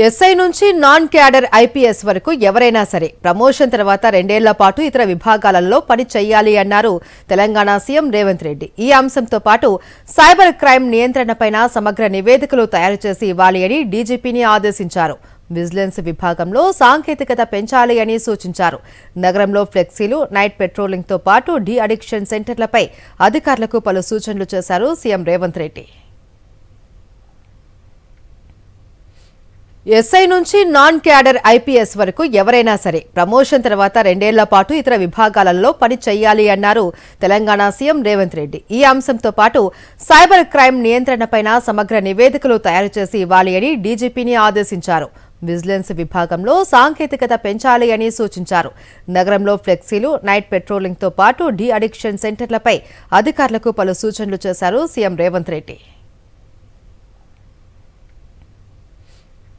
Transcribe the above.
SI నుంచి non cadre IPS వరకు ఎవరైనా సరే ప్రమోషన్ తర్వాత 2 ఏళ్ల పాటు ఇతర విభాగాలలో పని చేయాలి అన్నారు తెలంగాణ సీఎం రేవంత్ రెడ్డి. ఈ అంశంతో పాటు సైబర్ క్రైమ్ నియంత్రణపై సమగ్ర నివేదికలు తయారు చేసి ఇవ్వాలి అని డీజీపీని ఆదేశించారు. విజిలెన్స్ విభాగంలో సాంకేతికత పెంచాలి అని సూచించారు. నగరంలో ఫ్లెక్సీలు, నైట్ పెట్రోలింగ్ తో పాటు డీ అడిక్షన్ సెంటర్లపై అధికారులకు పలు సూచనలు చేశారు సీఎం రేవంత్ రెడ్డి. ఎస్ఐ నుంచి నాన్ క్యాడర్ ఐపీఎస్ వరకు ఎవరైనా సరే ప్రమోషన్ తర్వాత 2 ఏళ్ల పాటు ఇతర విభాగాలలో పని చేయాలి అన్నారు తెలంగాణ సీఎం రేవంత్ రెడ్డి. ఈ అంశంతో పాటు సైబర్ క్రైమ్ నియంత్రణపై సమగ్ర నివేదికలు తయారు చేసి ఇవ్వాలి అని డీజీపీని ఆదేశించారు. విజిలెన్స్ విభాగంలో సాంకేతికత పెంచాలి అని సూచించారు. నగరంలో ఫ్లెక్సీలు, నైట్ పెట్రోలింగ్ తో పాటు డీ అడిక్షన్ సెంటర్లపై అధికారులకు పలు సూచనలు చేశారు సీఎం రేవంత్ రెడ్డి.